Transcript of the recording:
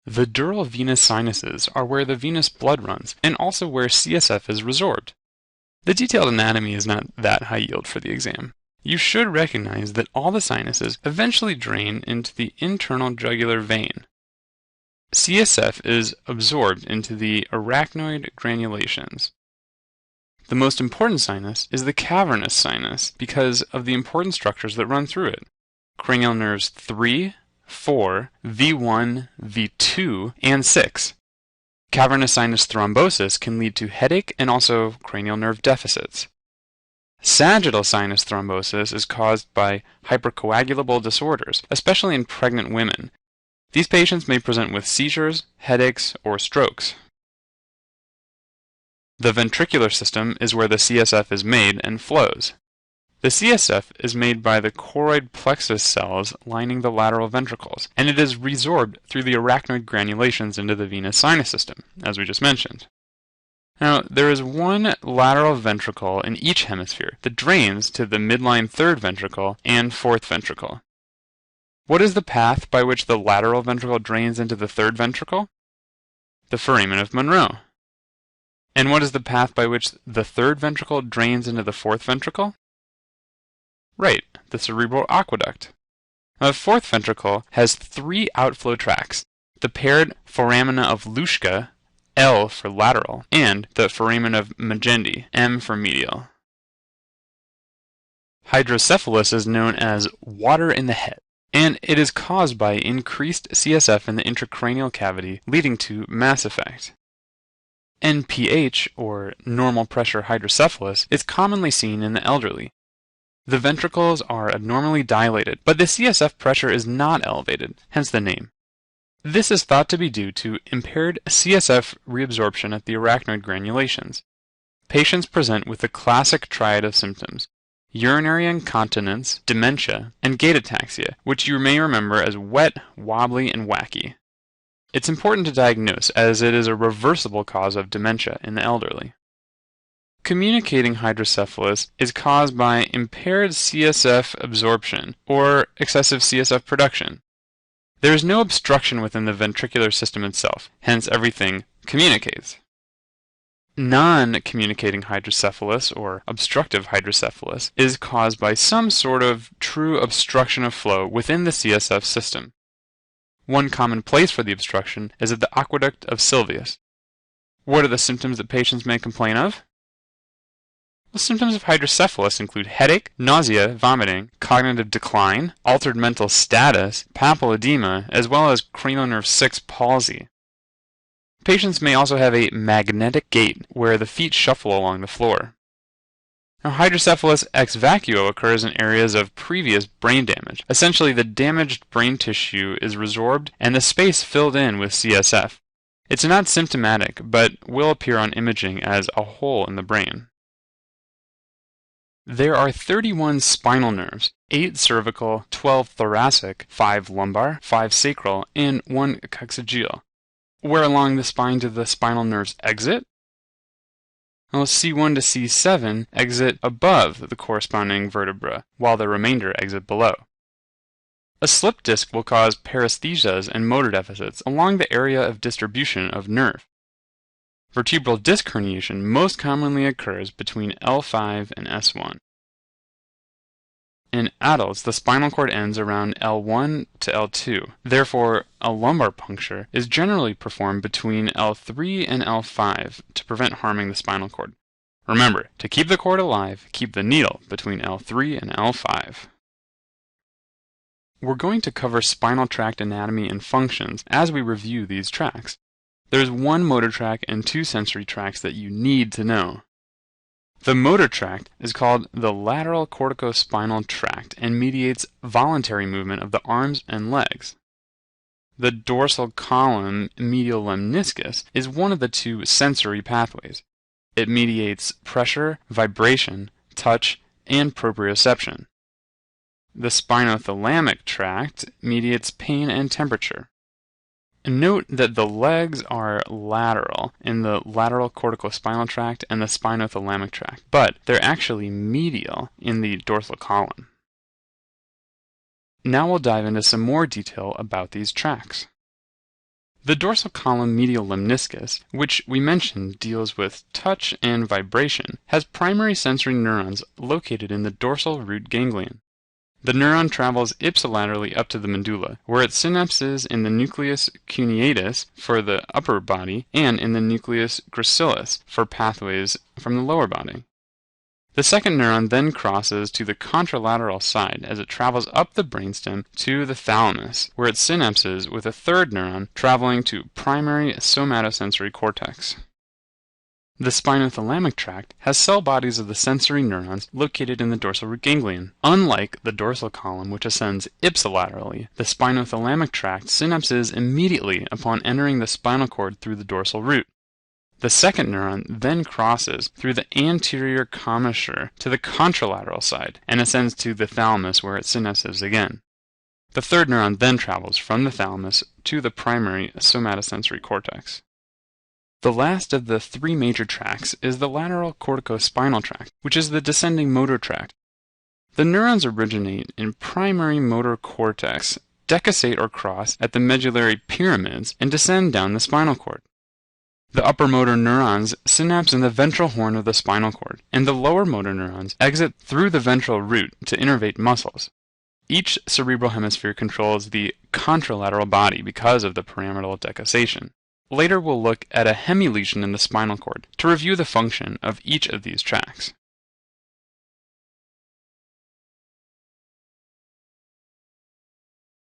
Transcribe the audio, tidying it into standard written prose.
The dural venous sinuses are where the venous blood runs and also where CSF is resorbed. The detailed anatomy is not that high yield for the exam. You should recognize that all the sinuses eventually drain into the internal jugular vein. CSF is absorbed into the arachnoid granulations. The most important sinus is the cavernous sinus because of the important structures that run through it. Cranial nerves 3, 4, V1, V2, and 6. Cavernous sinus thrombosis can lead to headache and also cranial nerve deficits. Sagittal sinus thrombosis is caused by hypercoagulable disorders, especially in pregnant women. These patients may present with seizures, headaches, or strokes. The ventricular system is where the CSF is made and flows. The CSF is made by the choroid plexus cells lining the lateral ventricles, and it is resorbed through the arachnoid granulations into the venous sinus system, as we just mentioned. Now, there is one lateral ventricle in each hemisphere that drains to the midline third ventricle and fourth ventricle. What is the path by which the lateral ventricle drains into the third ventricle? The foramen of Monro. And what is the path by which the third ventricle drains into the fourth ventricle? Right, the cerebral aqueduct. Now, the fourth ventricle has 3 outflow tracts, the paired foramina of Luschka, L for lateral, and the foramen of Magendie, M for medial. Hydrocephalus is known as water in the head, and it is caused by increased CSF in the intracranial cavity, leading to mass effect. NPH, or normal pressure hydrocephalus, is commonly seen in the elderly. The ventricles are abnormally dilated, but the CSF pressure is not elevated, hence the name. This is thought to be due to impaired CSF reabsorption at the arachnoid granulations. Patients present with the classic triad of symptoms: urinary incontinence, dementia, and gait ataxia, which you may remember as wet, wobbly, and wacky. It's important to diagnose as it is a reversible cause of dementia in the elderly. Communicating hydrocephalus is caused by impaired CSF absorption or excessive CSF production. There is no obstruction within the ventricular system itself, hence everything communicates. Non-communicating hydrocephalus, or obstructive hydrocephalus, is caused by some sort of true obstruction of flow within the CSF system. One common place for the obstruction is at the aqueduct of Sylvius. What are the symptoms that patients may complain of? The symptoms of hydrocephalus include headache, nausea, vomiting, cognitive decline, altered mental status, papilledema, as well as cranial nerve 6 palsy. Patients may also have a magnetic gait, where the feet shuffle along the floor. Now, hydrocephalus ex vacuo occurs in areas of previous brain damage. Essentially, the damaged brain tissue is resorbed and the space filled in with CSF. It's not symptomatic, but will appear on imaging as a hole in the brain. There are 31 spinal nerves, 8 cervical, 12 thoracic, 5 lumbar, 5 sacral, and 1 coccygeal. Where along the spine do the spinal nerves exit? Well, C1 to C7 exit above the corresponding vertebra, while the remainder exit below. A slip disc will cause paresthesias and motor deficits along the area of distribution of nerve. Vertebral disc herniation most commonly occurs between L5 and S1. In adults, the spinal cord ends around L1 to L2. Therefore, a lumbar puncture is generally performed between L3 and L5 to prevent harming the spinal cord. Remember, to keep the cord alive, keep the needle between L3 and L5. We're going to cover spinal tract anatomy and functions as we review these tracts. There's 1 motor tract and 2 sensory tracts that you need to know. The motor tract is called the lateral corticospinal tract and mediates voluntary movement of the arms and legs. The dorsal column medial lemniscus is one of the 2 sensory pathways. It mediates pressure, vibration, touch, and proprioception. The spinothalamic tract mediates pain and temperature. Note that the legs are lateral in the lateral corticospinal tract and the spinothalamic tract, but they're actually medial in the dorsal column. Now we'll dive into some more detail about these tracts. The dorsal column medial lemniscus, which we mentioned deals with touch and vibration, has primary sensory neurons located in the dorsal root ganglion. The neuron travels ipsilaterally up to the medulla, where it synapses in the nucleus cuneatus for the upper body and in the nucleus gracilis for pathways from the lower body. The second neuron then crosses to the contralateral side as it travels up the brainstem to the thalamus, where it synapses with a third neuron traveling to primary somatosensory cortex. The spinothalamic tract has cell bodies of the sensory neurons located in the dorsal root ganglion. Unlike the dorsal column, which ascends ipsilaterally, the spinothalamic tract synapses immediately upon entering the spinal cord through the dorsal root. The second neuron then crosses through the anterior commissure to the contralateral side and ascends to the thalamus, where it synapses again. The third neuron then travels from the thalamus to the primary somatosensory cortex. The last of the three major tracts is the lateral corticospinal tract, which is the descending motor tract. The neurons originate in primary motor cortex, decussate or cross at the medullary pyramids, and descend down the spinal cord. The upper motor neurons synapse in the ventral horn of the spinal cord, and the lower motor neurons exit through the ventral root to innervate muscles. Each cerebral hemisphere controls the contralateral body because of the pyramidal decussation. Later we'll look at a hemilesion in the spinal cord to review the function of each of these tracts.